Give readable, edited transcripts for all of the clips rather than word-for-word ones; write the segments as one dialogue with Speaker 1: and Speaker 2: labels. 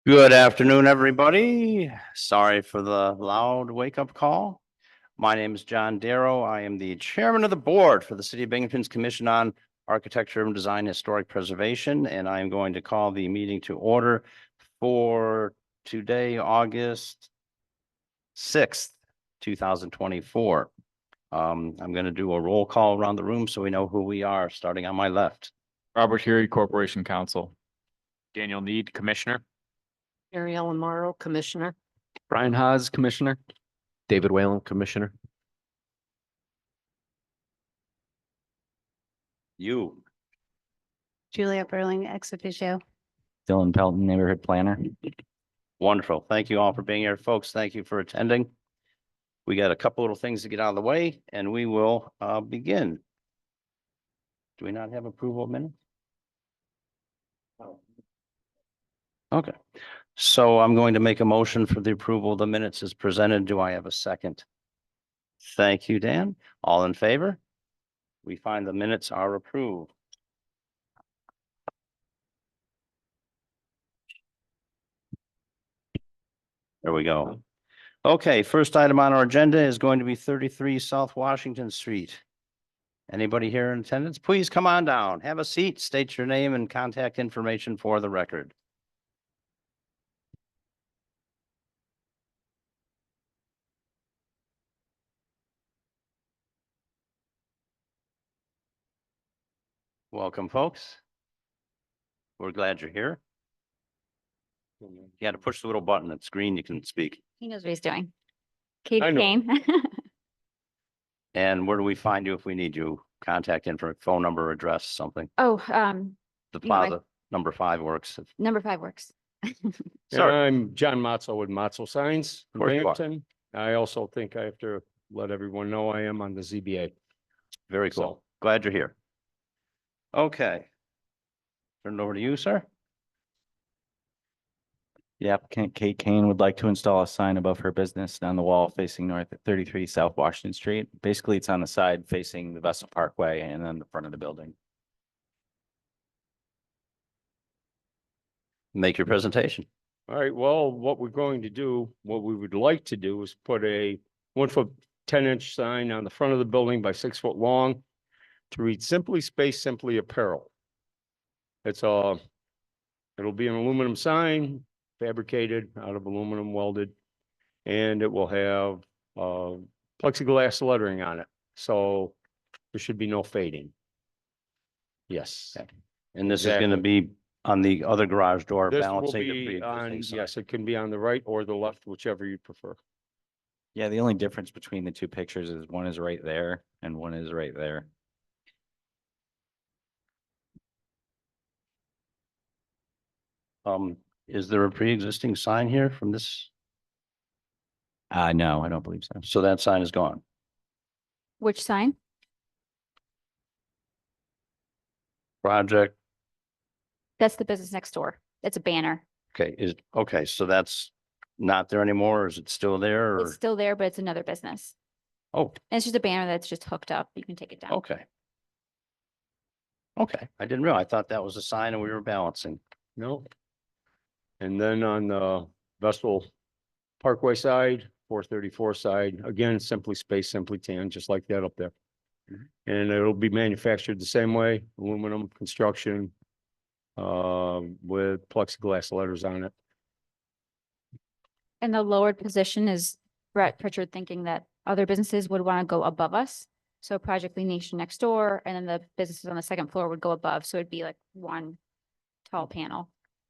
Speaker 1: Good afternoon, everybody. Sorry for the loud wake-up call. My name is John Darrow. I am the chairman of the board for the City of Binghamton's Commission on Architecture and Design Historic Preservation, and I am going to call the meeting to order for today, August 6th, 2024. I'm going to do a roll call around the room so we know who we are, starting on my left.
Speaker 2: Robert Hury, Corporation Counsel. Daniel Need, Commissioner.
Speaker 3: Mary Ellen Morrow, Commissioner.
Speaker 2: Brian Haas, Commissioner.
Speaker 4: David Whalen, Commissioner.
Speaker 1: You.
Speaker 5: Julia Burling, ex officio.
Speaker 4: Dylan Pelton, Neighborhood Planner.
Speaker 1: Wonderful. Thank you all for being here, folks. Thank you for attending. We got a couple little things to get out of the way and we will begin. Do we not have approval of minutes? Okay, so I'm going to make a motion for the approval of the minutes as presented. Do I have a second? Thank you, Dan. All in favor? We find the minutes are approved. There we go. Okay, first item on our agenda is going to be 33 South Washington Street. Anybody here in attendance? Please come on down, have a seat, state your name and contact information for the record. Welcome, folks. We're glad you're here. You got to push the little button. It's green. You can speak.
Speaker 5: He knows what he's doing. Kate
Speaker 4: I know.
Speaker 5: Kane.
Speaker 1: And where do we find you if we need you? Contact info, phone number, address, something.
Speaker 5: Oh,
Speaker 1: The
Speaker 5: You know, I-
Speaker 1: plaza, number 5 works.
Speaker 5: number 5 works.
Speaker 1: Sir,
Speaker 6: I'm John Matzo with Matzo Signs
Speaker 1: Of
Speaker 6: in
Speaker 1: course you are.
Speaker 6: Binghamton. I also think I have to let everyone know I am on the ZBA.
Speaker 1: very cool.
Speaker 6: So-
Speaker 1: Glad you're here. Okay. Turn it over to you, sir.
Speaker 4: The applicant, Kate Kane, would like to install a sign above her business on the wall facing north at 33 South Washington Street. Basically, it's on the side facing the Vessel Parkway and then the front of the building.
Speaker 1: Make your presentation.
Speaker 6: All right, well, what we're going to do, what we would like to do is put a 1-foot 10-inch sign on the front of the building by 6 foot long to read Simply Space, Simply Apparel. It's it'll be an aluminum sign fabricated out of aluminum welded, and it will have plexiglass lettering on it. So there should be no fading. Yes.
Speaker 1: Okay. And this is going to
Speaker 6: Exactly.
Speaker 1: be on the other garage door
Speaker 6: This will
Speaker 1: balancing the
Speaker 6: be on,
Speaker 1: pre-existing sign.
Speaker 6: yes, it can be on the right or the left, whichever you prefer.
Speaker 4: Yeah, the only difference between the two pictures is one is right there and one is right there.
Speaker 1: Is there a pre-existing sign here from this?
Speaker 4: No, I don't believe so.
Speaker 1: So that sign is gone.
Speaker 5: Which sign?
Speaker 1: Project,
Speaker 5: That's the business next door. It's a banner.
Speaker 1: okay, so that's not there anymore, or is it still there,
Speaker 5: It's
Speaker 1: or?
Speaker 5: still there, but it's another business.
Speaker 1: Oh,
Speaker 5: And it's just a banner that's just hooked up. You can take it down.
Speaker 1: okay. Okay, I didn't realize, I thought that was a sign and we were balancing.
Speaker 6: No. And then on the Vestal Parkway side, 434 side, again, Simply Space, Simply Tan, just like that up there.
Speaker 1: Mhm.
Speaker 6: And it'll be manufactured the same way, aluminum construction, with plexiglass letters on it.
Speaker 5: And the lowered position is Brett Pritchard thinking that other businesses would want to go above us. So Project Lean Nation next door, and then the businesses on the second floor would go above. So it'd be like one tall panel.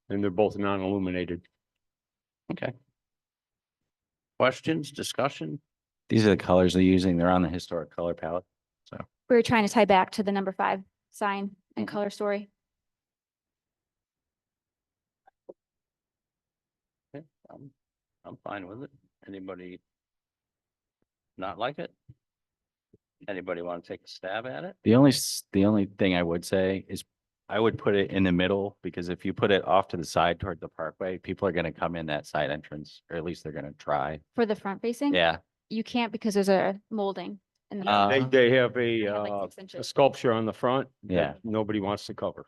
Speaker 6: And they're both non-illuminated.
Speaker 1: Okay. Questions, discussion?
Speaker 4: These are the colors they're using. They're on the historic color palette.
Speaker 5: We were trying to tie back to the number 5 sign and color story.
Speaker 1: Okay, I'm fine with it. Anybody not like it? Anybody want to take a stab at it?
Speaker 4: The only thing I would say is I would put it in the middle, because if you put it off to the side toward the parkway, people are going to come in that side entrance, or at least they're going to try.
Speaker 5: For the front facing?
Speaker 4: Yeah.
Speaker 5: You can't because there's a molding in the.
Speaker 6: They have
Speaker 5: They have like 6
Speaker 6: a
Speaker 5: inches.
Speaker 6: sculpture on the front. that
Speaker 4: Yeah.
Speaker 6: Nobody wants to cover,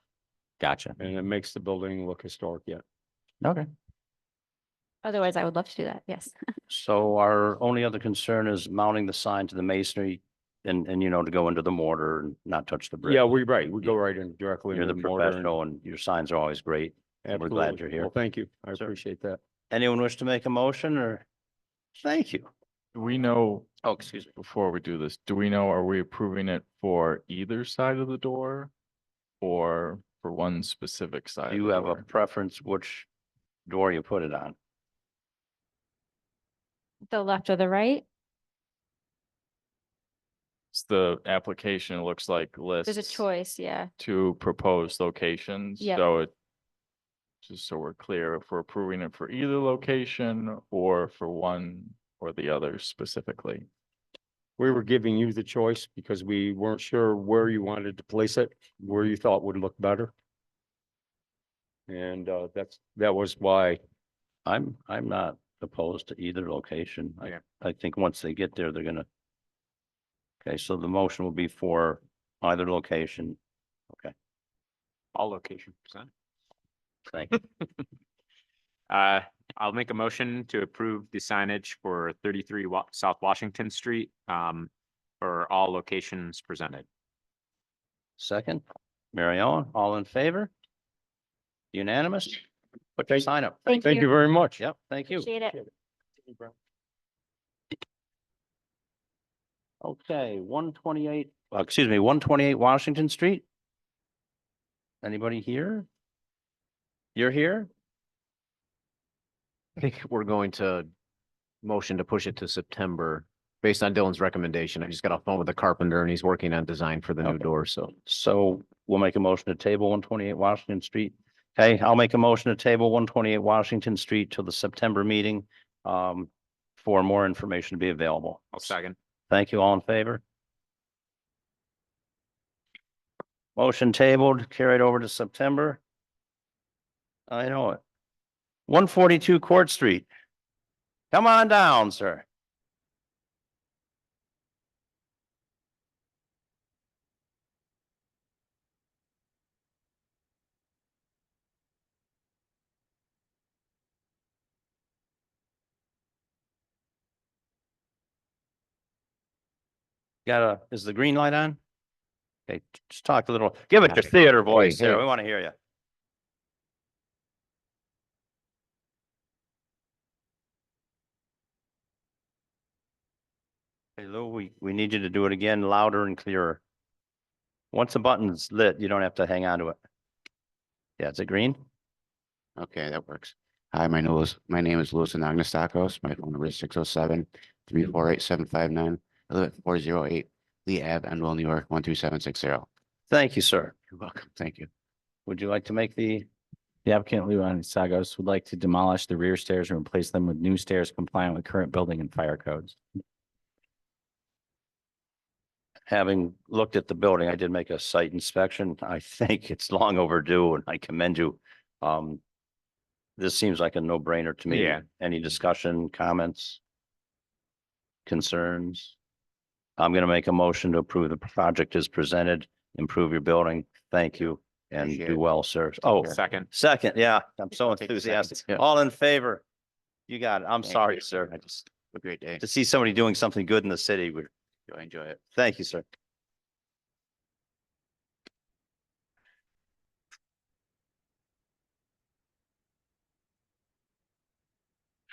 Speaker 4: Gotcha.
Speaker 6: and it makes the building look historic yet.
Speaker 4: Okay.
Speaker 5: Otherwise, I would love to do that. Yes.
Speaker 1: So our only other concern is mounting the sign to the masonry and you know, to go into the mortar and not touch the brick.
Speaker 6: Yeah, we go right in directly
Speaker 1: You're
Speaker 6: into
Speaker 1: the
Speaker 6: the mortar. and-
Speaker 1: professional and your signs are always great. and we're glad
Speaker 6: Absolutely.
Speaker 1: you're here.
Speaker 6: Well, thank you. I
Speaker 1: Sure.
Speaker 6: appreciate that.
Speaker 1: Anyone wish to make a motion or? Thank you.
Speaker 2: Do we know,
Speaker 1: Oh, excuse me.
Speaker 2: before we do this, do we know, are we approving it for either side of the door? Or for one specific side?
Speaker 1: Do
Speaker 2: of
Speaker 1: you
Speaker 2: the
Speaker 1: have a
Speaker 2: door?
Speaker 1: preference which door you put it on?
Speaker 5: The left or the right?
Speaker 2: It's the application, it looks like lists.
Speaker 5: There's a choice, yeah.
Speaker 2: Two proposed locations,
Speaker 5: Yep.
Speaker 2: so it. Just so we're clear, if we're approving it for either location or for one or the other specifically.
Speaker 6: We were giving you the choice because we weren't sure where you wanted to place it, where you thought would look better. And that was why,
Speaker 1: I'm not opposed to either location.
Speaker 2: Yeah.
Speaker 1: I think once they get there, they're gonna. Okay, so the motion will be for either location.
Speaker 7: All location percent.
Speaker 1: Thank you.
Speaker 7: I'll make a motion to approve the signage for 33 South Washington Street, for all locations presented.
Speaker 1: Second, Mary Ellen, all in favor? Unanimous? Put your
Speaker 6: Thank-
Speaker 1: sign up.
Speaker 5: Thank
Speaker 6: thank you
Speaker 5: you.
Speaker 6: very much.
Speaker 1: Yep, thank you.
Speaker 5: Appreciate it.
Speaker 1: Okay, 128, excuse me, 128 Washington Street. Anybody here? You're here?
Speaker 8: I think we're going to motion to push it to September based on Dylan's recommendation. I just got off the phone with the carpenter and he's working on design for the new
Speaker 1: Okay.
Speaker 8: door, so.
Speaker 1: So we'll make a motion to table 128 Washington Street. Okay, I'll make a motion to table 128 Washington Street till the September meeting. For more information to be available.
Speaker 7: I'll second.
Speaker 1: Thank you. All in favor? Motion tabled, carried over to September. I know it. 142 Court Street. Come on down, sir. Is the green light on? Okay, just talk a little, give it your theater voice there.
Speaker 8: hey.
Speaker 1: We want to hear you. Hey Lou, we need you to do it again louder and clearer. Once the button's lit, you don't have to hang on to it. Yeah, is it green?
Speaker 9: Okay, that works. Hi, my name is Louis Anagnestakos. My phone number is 607-348-759. I live at 408 Lee Ave, Enwell, New York, 12760.
Speaker 1: Thank you, sir.
Speaker 9: You're welcome. Thank you.
Speaker 1: Would you like to make the,
Speaker 4: The applicant, Lou Sagos, would like to demolish the rear stairs and replace them with new stairs compliant with current building and fire codes.
Speaker 1: having looked at the building, I did make a site inspection. I think it's long overdue and I commend you. This seems like a no-brainer to me.
Speaker 7: Yeah.
Speaker 1: Any discussion, comments? Concerns? I'm gonna make a motion to approve the project as presented, improve your building. Thank you and
Speaker 9: Appreciate
Speaker 1: do
Speaker 9: it.
Speaker 1: well, sir. Oh,
Speaker 7: Second.
Speaker 1: second, yeah, I'm so
Speaker 9: I'll take the
Speaker 1: enthusiastic.
Speaker 9: seconds, yeah.
Speaker 1: All in favor? You got it. I'm
Speaker 9: Thank
Speaker 1: sorry,
Speaker 9: you.
Speaker 1: sir.
Speaker 9: I just, have a great day.
Speaker 1: To see somebody doing something good in the city, we
Speaker 9: I enjoy it.
Speaker 1: thank you, sir.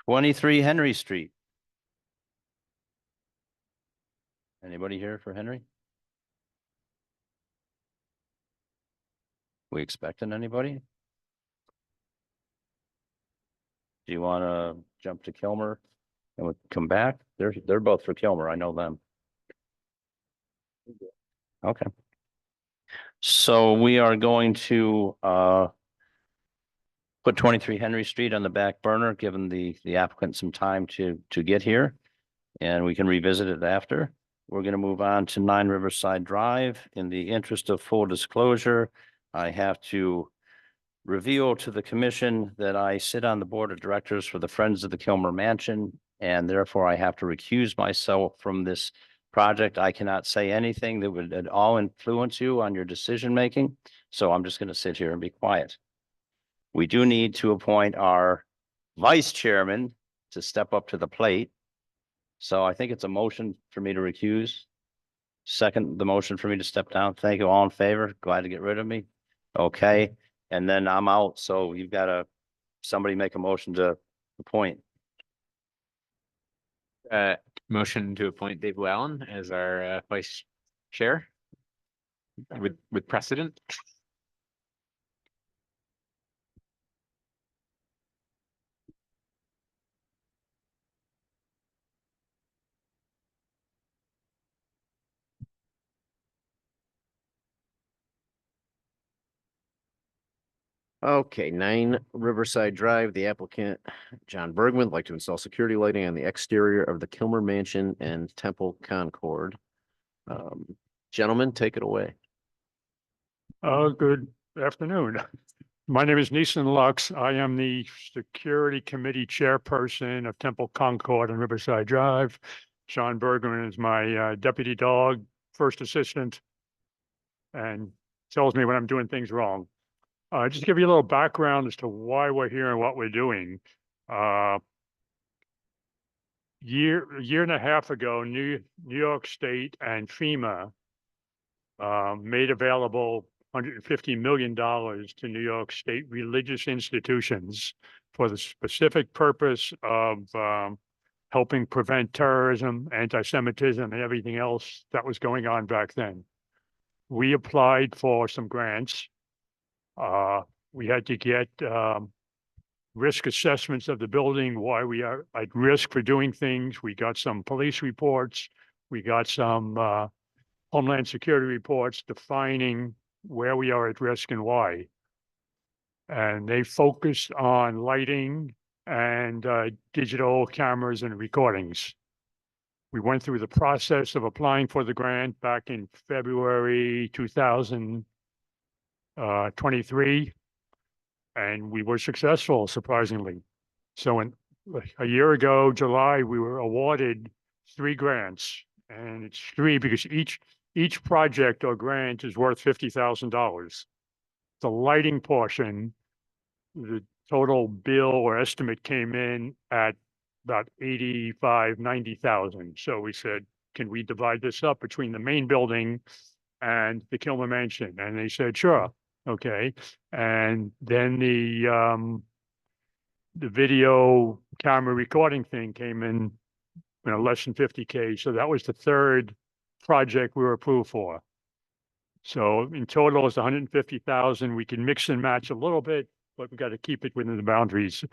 Speaker 1: '23 Henry Street. Anybody here for Henry? We expecting anybody? Do you want to jump to Kilmer and we'll come back? They're both for Kilmer. I know them. Okay. So we are going to put 23 Henry Street on the back burner, given the applicant some time to get here. And we can revisit it after. We're going to move on to 9 Riverside Drive. In the interest of full disclosure, I have to reveal to the commission that I sit on the board of directors for the Friends of the Kilmer Mansion, and therefore I have to recuse myself from this project. I cannot say anything that would at all influence you on your decision-making, so I'm just going to sit here and be quiet. We do need to appoint our vice chairman to step up to the plate. So I think it's a motion for me to recuse. Second, the motion for me to step down. Thank you. All in favor? Glad to get rid of me. Okay, and then I'm out. So you've got to, somebody make a motion to appoint.
Speaker 7: Motion to appoint Dave Allen as our vice chair with precedent.
Speaker 8: Okay, 9 Riverside Drive, the applicant, John Bergman, would like to install security lighting on the exterior of the Kilmer Mansion and Temple Concord. Gentlemen, take it away.
Speaker 10: Good afternoon. My name is Neeson Lux. I am the Security Committee Chairperson of Temple Concord and Riverside Drive. Sean Bergman is my deputy dog, first assistant, and tells me when I'm doing things wrong. Just to give you a little background as to why we're here and what we're doing. A year and a half ago, New York State and FEMA made available $150 million to New York State religious institutions for the specific purpose of helping prevent terrorism, anti-Semitism, and everything else that was going on back then. We applied for some grants. We had to get risk assessments of the building, why we are at risk for doing things. We got some police reports. We got some Homeland Security reports defining where we are at risk and why. And they focused on lighting and digital cameras and recordings. We went through the process of applying for the grant back in February 2023, and we were successful, surprisingly. So a year ago, July, we were awarded 3 grants, and it's 3 because each project or grant is worth $50,000. The lighting portion, the total bill or estimate came in at about 90,000. So we said, can we divide this up between the main building and the Kilmer Mansion? And they said, sure. Okay. And then the video camera recording thing came in, less than 50K. So that was the 3rd project we were approved for. So in total, it's 150,000. We can mix and match a little bit, but we got to keep it within the boundaries.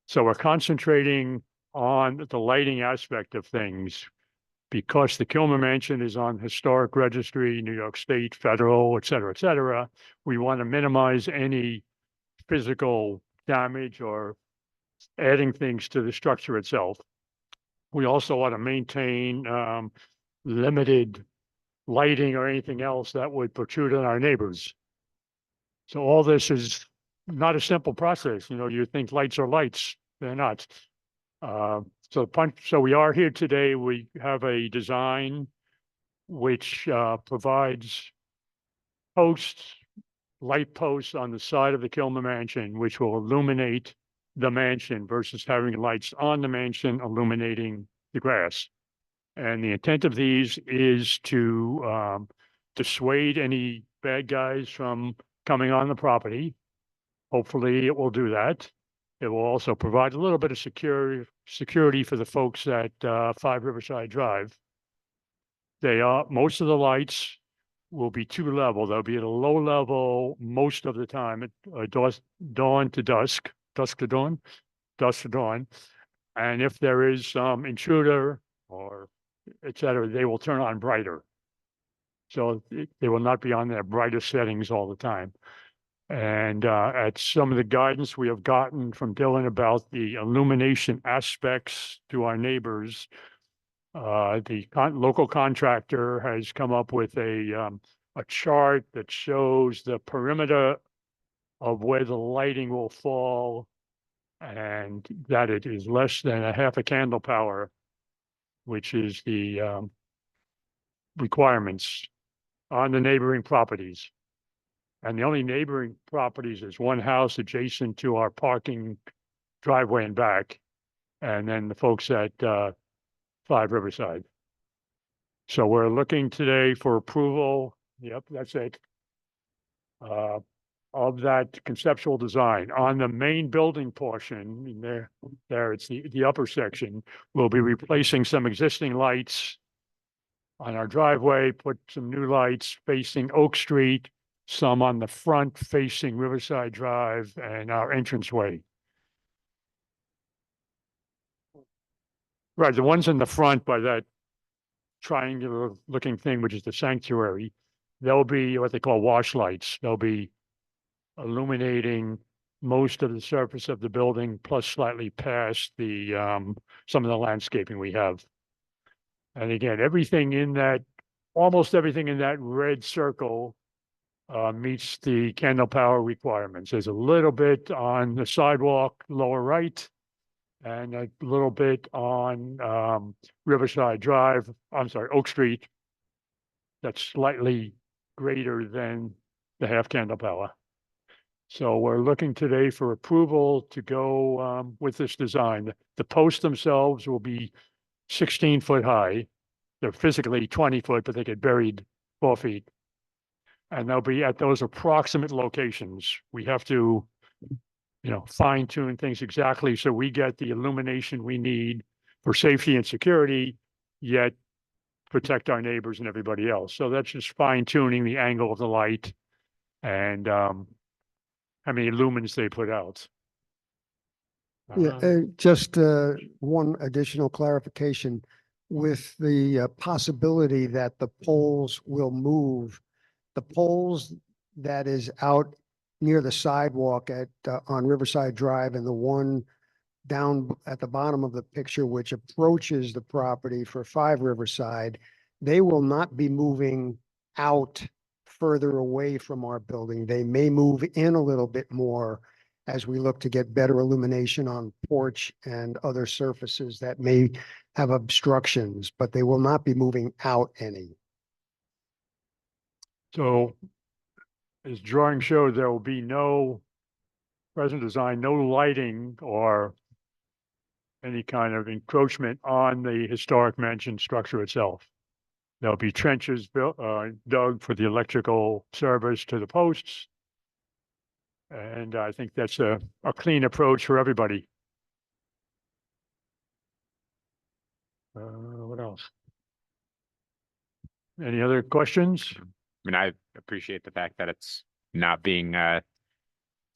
Speaker 10: So we're concentrating on the lighting aspect of things because the Kilmer Mansion is on historic registry, New York State, federal, et cetera, et cetera. We want to minimize any physical damage or adding things to the structure itself. We also want to maintain limited lighting or anything else that would protrude on our neighbors. So all this is not a simple process. You think lights are lights, they're not. So we are here today. We have a design which provides light posts on the side of the Kilmer Mansion, which will illuminate the mansion versus having lights on the mansion illuminating the grass. And the intent of these is to dissuade any bad guys from coming on the property. Hopefully it will do that. It will also provide a little bit of security for the folks at 5 Riverside Drive. Most of the lights will be 2-level. They'll be at a low level most of the time at dawn to dusk, dusk to dawn. And if there is some intruder or et cetera, they will turn on brighter. So they will not be on their brightest settings all the time. And at some of the guidance we have gotten from Dylan about the illumination aspects to our neighbors, the local contractor has come up with a chart that shows the perimeter of where the lighting will fall and that it is less than a half a candle power, which is the requirements on the neighboring properties. And the only neighboring properties is one house adjacent to our parking driveway and back. And then the folks at 5 Riverside. So we're looking today for approval. Yep, that's it. Of that conceptual design on the main building portion in there it's the upper section. We'll be replacing some existing lights on our driveway, put some new lights facing Oak Street, some on the front facing Riverside Drive and our entranceway. Right, the ones in the front by that triangular looking thing, which is the sanctuary, they'll be what they call wash lights. They'll be illuminating most of the surface of the building, plus slightly past the some of the landscaping we have. And again, everything in that, almost everything in that red circle meets the candle power requirements. There's a little bit on the sidewalk lower right and a little bit on Riverside Drive, I'm sorry, Oak Street. That's slightly greater than the half candle power. So we're looking today for approval to go with this design. The posts themselves will be 16 foot high. They're physically 20 foot, but they get buried 4 feet. And they'll be at those approximate locations. We have to, fine tune things exactly so we get the illumination we need for safety and security, yet protect our neighbors and everybody else. So that's just fine tuning the angle of the light and how many lumens they put out.
Speaker 11: Yeah, just one additional clarification with the possibility that the poles will move. The poles that is out near the sidewalk at on Riverside Drive and the one down at the bottom of the picture which approaches the property for 5 Riverside, they will not be moving out further away from our building. They may move in a little bit more as we look to get better illumination on porch and other surfaces that may have obstructions, but they will not be moving out any.
Speaker 10: So as drawing showed, there will be no present design, no lighting or any kind of encroachment on the historic mansion structure itself. There'll be trenches built, dug for the electrical service to the posts. And I think that's a clean approach for everybody. What else? Any other questions?
Speaker 7: I mean, I appreciate the fact that it's not being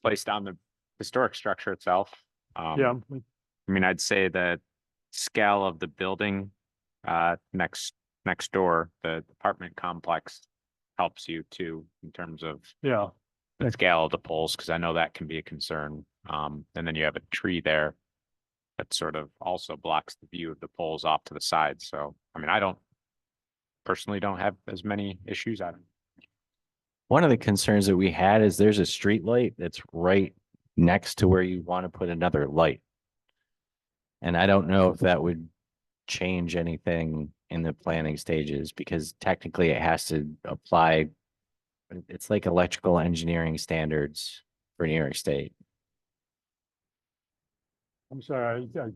Speaker 7: placed on the historic structure itself.
Speaker 10: Yeah,
Speaker 7: I mean, I'd say the scale of the building next door, the apartment complex helps you too in terms of
Speaker 10: yeah.
Speaker 7: the scale of the poles, because I know that can be a concern. And then you have a tree there that sort of also blocks the view of the poles off to the side. So, I mean, I personally don't have as many issues.
Speaker 4: One of the concerns that we had is there's a street light that's right next to where you want to put another light. And I don't know if that would change anything in the planning stages, because technically it has to apply. It's like electrical engineering standards for New York State.
Speaker 10: I'm sorry, I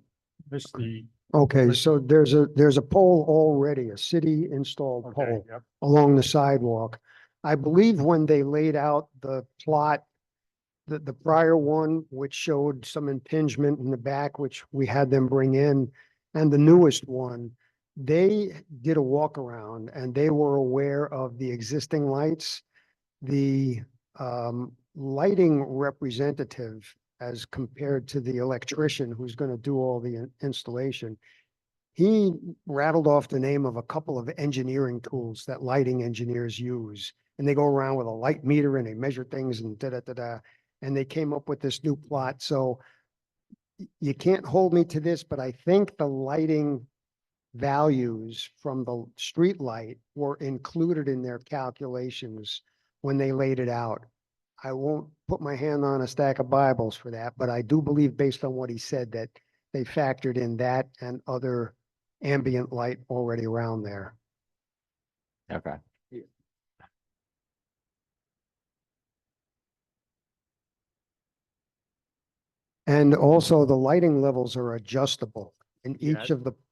Speaker 10: missed the.
Speaker 11: Okay, so there's a pole already, a city installed
Speaker 10: Okay,
Speaker 11: pole
Speaker 10: yep.
Speaker 11: along the sidewalk. I believe when they laid out the plot, the prior one, which showed some impingement in the back, which we had them bring in, and the newest one, they did a walk around and they were aware of the existing lights. The lighting representative, as compared to the electrician who's going to do all the installation, he rattled off the name of a couple of engineering tools that lighting engineers use. And they go around with a light meter and they measure things and da-da-da-da. And they came up with this new plot. So you can't hold me to this, but I think the lighting values from the street light were included in their calculations when they laid it out. I won't put my hand on a stack of Bibles for that, but I do believe based on what he said that they factored in that and other ambient light already around there.
Speaker 4: Okay.
Speaker 11: And also the lighting levels are adjustable in
Speaker 6: Yeah.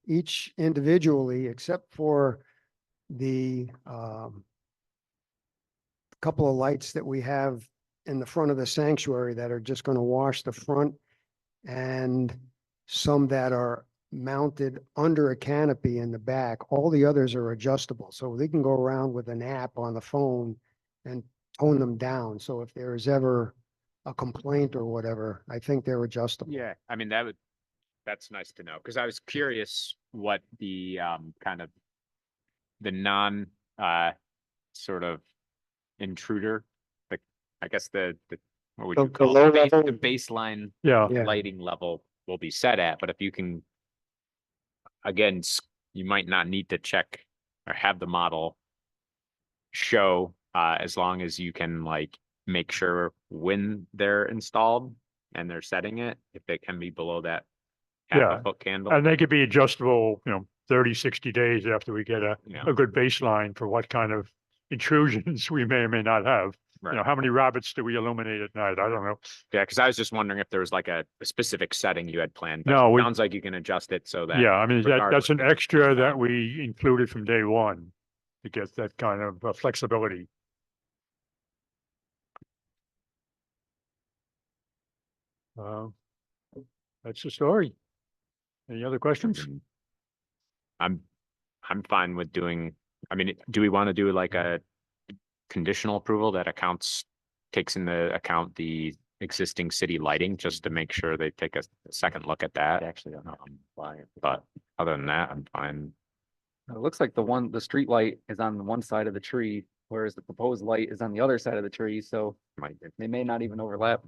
Speaker 11: each individually, except for the couple of lights that we have in the front of the sanctuary that are just going to wash the front, and some that are mounted under a canopy in the back. All the others are adjustable, so they can go around with an app on the phone and tone them down. So if there is ever a complaint or whatever, I think they're adjustable.
Speaker 7: Yeah, I mean, that's nice to know, because I was curious what the kind of the non sort of intruder, the, I guess what would
Speaker 11: The-
Speaker 7: you
Speaker 11: the
Speaker 7: call
Speaker 11: low
Speaker 7: it? The
Speaker 11: level?
Speaker 7: baseline
Speaker 10: Yeah,
Speaker 11: Yeah.
Speaker 7: lighting level will be set at, but if you can, again, you might not need to check or have the model show, as long as you can like make sure when they're installed and they're setting it, if they can be below that half
Speaker 10: Yeah.
Speaker 7: a foot candle.
Speaker 10: and they could be adjustable, 30, 60 days after we get
Speaker 7: Yeah.
Speaker 10: a good baseline for what kind of intrusions we may or may not have.
Speaker 7: Right.
Speaker 10: How many rabbits do we illuminate at night? I don't know.
Speaker 7: Yeah, because I was just wondering if there was like a specific setting you had planned, but
Speaker 10: No,
Speaker 7: it
Speaker 10: we-
Speaker 7: sounds like you can adjust it so that.
Speaker 10: Yeah, I mean, that's an
Speaker 7: regardless,
Speaker 10: extra that we included from day one to get that kind of flexibility. Uh, That's the story. Any other questions?
Speaker 7: I'm fine with doing, I mean, do we want to do like a conditional approval that takes into account the existing city lighting, just to make sure they take a second look at that?
Speaker 4: Actually, don't know why.
Speaker 7: But other than that, I'm fine.
Speaker 12: It looks like the street light is on one side of the tree, whereas the proposed light is on the other side of the tree, so they may not even overlap.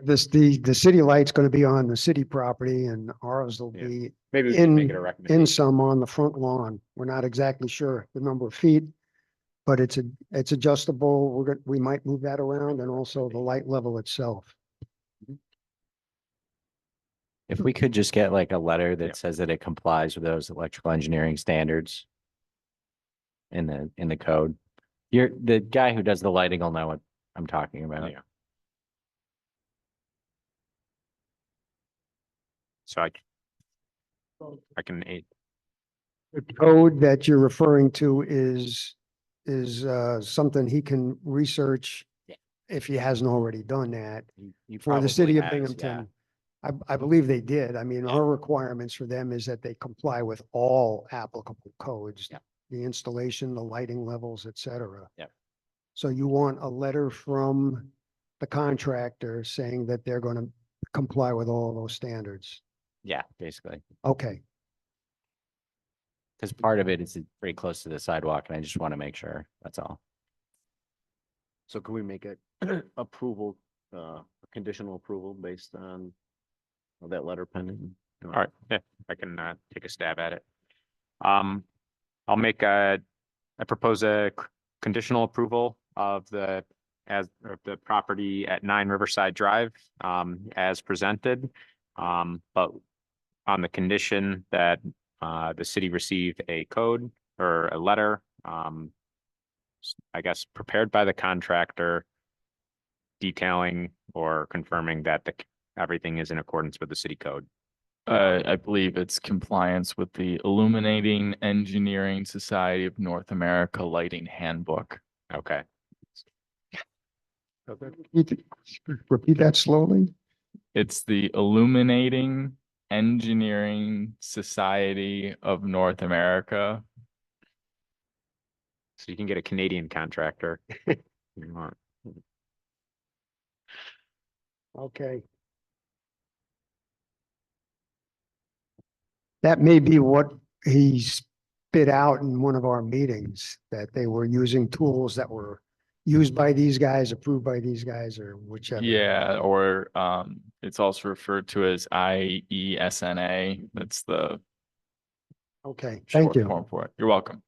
Speaker 11: The city light's going to be on the city property, and ours will
Speaker 7: Yeah.
Speaker 11: be
Speaker 7: Maybe we can make it a
Speaker 11: in
Speaker 7: recommendation.
Speaker 11: some on the front lawn. We're not exactly sure the number of feet, but it's adjustable. We might move that around, and also the light level itself.
Speaker 4: If we could just get like a letter
Speaker 7: Yeah.
Speaker 4: that says that it complies with those electrical engineering standards in the code. The guy who does the lighting will know what I'm talking about.
Speaker 7: Yeah. So I can
Speaker 11: The code that you're referring to is something he can research
Speaker 4: Yeah.
Speaker 11: if he hasn't already done that.
Speaker 4: He
Speaker 11: For the
Speaker 4: probably
Speaker 11: city of
Speaker 4: has,
Speaker 11: Binghamton, I believe they did. I mean, our requirements for them is that they comply with all applicable codes.
Speaker 4: Yeah.
Speaker 11: The installation, the lighting levels, et cetera.
Speaker 4: Yeah.
Speaker 11: So you want a letter from the contractor saying that they're going to comply with all those standards.
Speaker 4: Yeah, basically.
Speaker 11: Okay,
Speaker 4: Because part of it is pretty close to the sidewalk and I just want to make sure, that's all.
Speaker 8: So can we make a approval, a conditional approval based on that letter pending?
Speaker 7: All right, yeah, I can take a stab at it. I'll make I propose a conditional approval of the property at 9 Riverside Drive as presented. But on the condition that the city receive a code or a letter, I guess prepared by the contractor, detailing or confirming that everything is in accordance with the city code.
Speaker 2: I believe it's compliance with the Illuminating Engineering Society of North America Lighting Handbook.
Speaker 7: Okay.
Speaker 11: repeat that slowly.
Speaker 2: It's the Illuminating Engineering Society of North America.
Speaker 7: So you can get a Canadian contractor. if you want.
Speaker 11: Okay. That may be what he spit out in one of our meetings, that they were using tools that were used by these guys, approved by these guys, or whichever.
Speaker 2: Yeah, or it's also referred to as IESNA. That's the
Speaker 11: Okay,
Speaker 2: short
Speaker 11: thank you.
Speaker 2: form for it. You're welcome.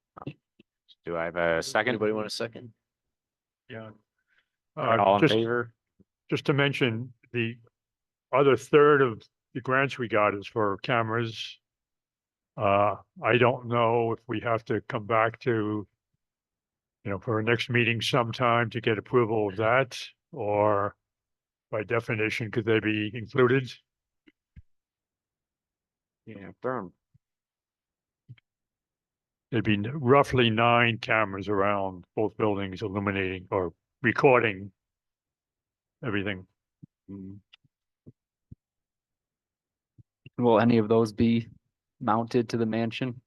Speaker 7: Do I have a second?
Speaker 8: Anybody want a second?
Speaker 10: Yeah.
Speaker 7: All in
Speaker 10: Just,
Speaker 7: favor?
Speaker 10: just to mention, the other third of the grants we got is for cameras. I don't know if we have to come back to, for our next meeting sometime to get approval of that, or by definition, could they be included?
Speaker 8: Yeah, Durham.
Speaker 10: There'd be roughly 9 cameras around both buildings illuminating or recording everything.
Speaker 12: Will any of those be mounted to the mansion?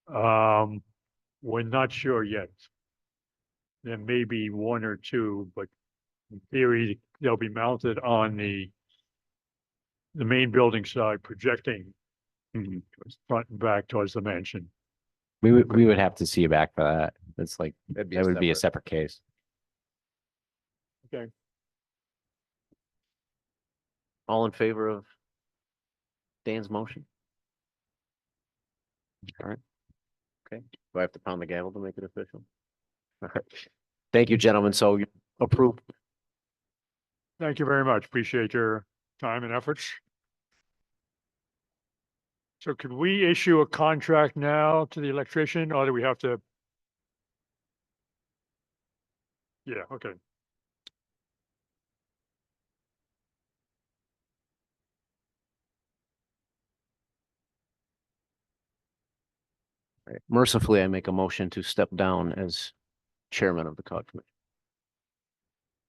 Speaker 10: We're not sure yet. There may be 1 or 2, but in theory, they'll be mounted on the main building side, projecting front and back towards the mansion.
Speaker 4: We would have to see you back for that. That's like,
Speaker 8: That'd
Speaker 4: that would be a separate case.
Speaker 10: Okay.
Speaker 8: All in favor of Dan's motion? All right. Okay, do I have to pound the gavel to make it official? All right. Thank you, gentlemen. So you approve.
Speaker 10: Thank you very much. Appreciate your time and efforts. So could we issue a contract now to the electrician, or do we have to? Yeah, okay.
Speaker 8: Right. Mercifully, I make a motion to step down as chairman of the COG committee.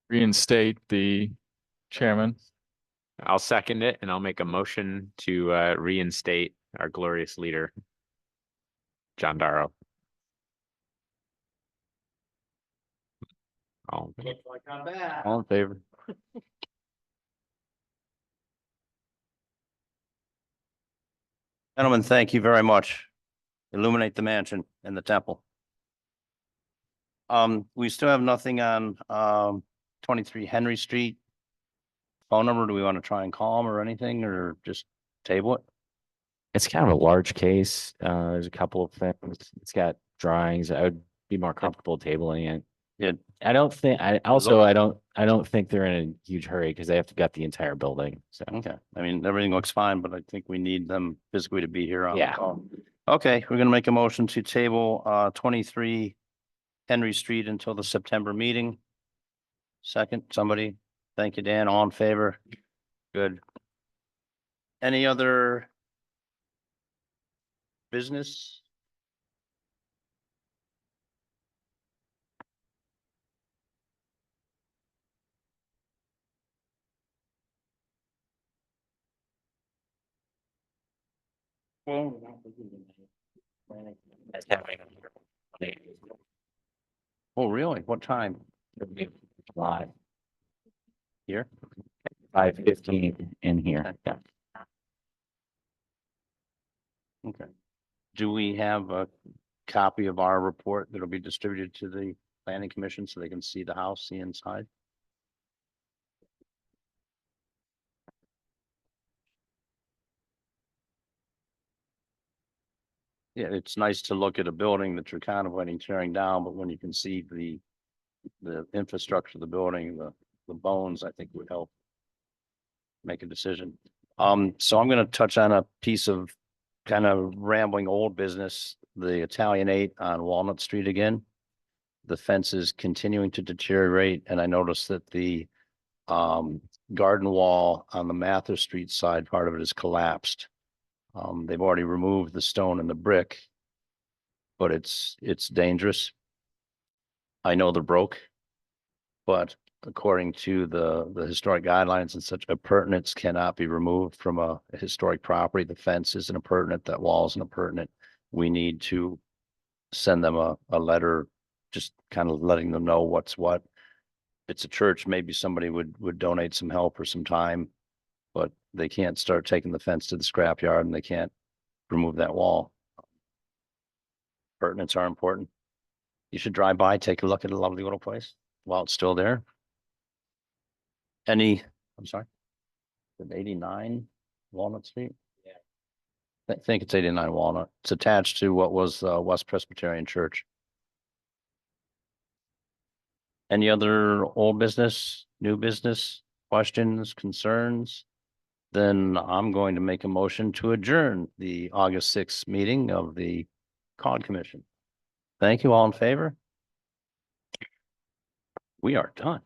Speaker 2: Reinstate the chairman.
Speaker 7: I'll second it and I'll make a motion to reinstate our glorious leader, John Darrow. Oh,
Speaker 12: All in favor?
Speaker 1: Gentlemen, thank you very much. Illuminate the mansion and the temple. We still have nothing on 23 Henry Street. Phone number, do we want to try and call them or anything, or just table it?
Speaker 4: It's kind of a large case. There's a couple of things. It's got drawings. I would be more comfortable tabling it.
Speaker 1: Yeah.
Speaker 4: I don't think, I don't think they're in a huge hurry because they have to got the entire building. So
Speaker 1: Okay, I mean, everything looks fine, but I think we need them physically to be here on the
Speaker 4: Yeah.
Speaker 1: call. Okay, we're gonna make a motion to table 23 Henry Street until the September meeting. Second, somebody. Thank you, Dan. All in favor? Good. Any other business? Oh, really? What time?
Speaker 4: live,
Speaker 1: Here?
Speaker 4: 5:15 in here. Yeah.
Speaker 1: Okay. Do we have a copy of our report that'll be distributed to the planning commission so they can see the house, see inside? Yeah, it's nice to look at a building that you're contemplating tearing down, but when you can see the infrastructure of the building, the bones, I think would help make a decision. So I'm gonna touch on a piece of kind of rambling old business, the Italianate on Walnut Street again. The fence is continuing to deteriorate, and I noticed that the garden wall on the Mather Street side, part of it is collapsed. They've already removed the stone and the brick, but it's dangerous. I know they're broke, but according to the historic guidelines and such, appurtenance cannot be removed from a historic property. The fence isn't appurtenant, that wall isn't appurtenant. We need to send them a letter, just kind of letting them know what's what. It's a church, maybe somebody would donate some help or some time, but they can't start taking the fence to the scrapyard and they can't remove that wall. Appurtenants are important. You should drive by, take a look at a lovely little place while it's still there. I'm sorry, 89 Walnut Street? Yeah. I think it's 89 Walnut. It's attached to what was West Presbyterian Church. Any other old business, new business, questions, concerns? Then I'm going to make a motion to adjourn the August 6th meeting of the COD Commission. Thank you. All in favor? We are done.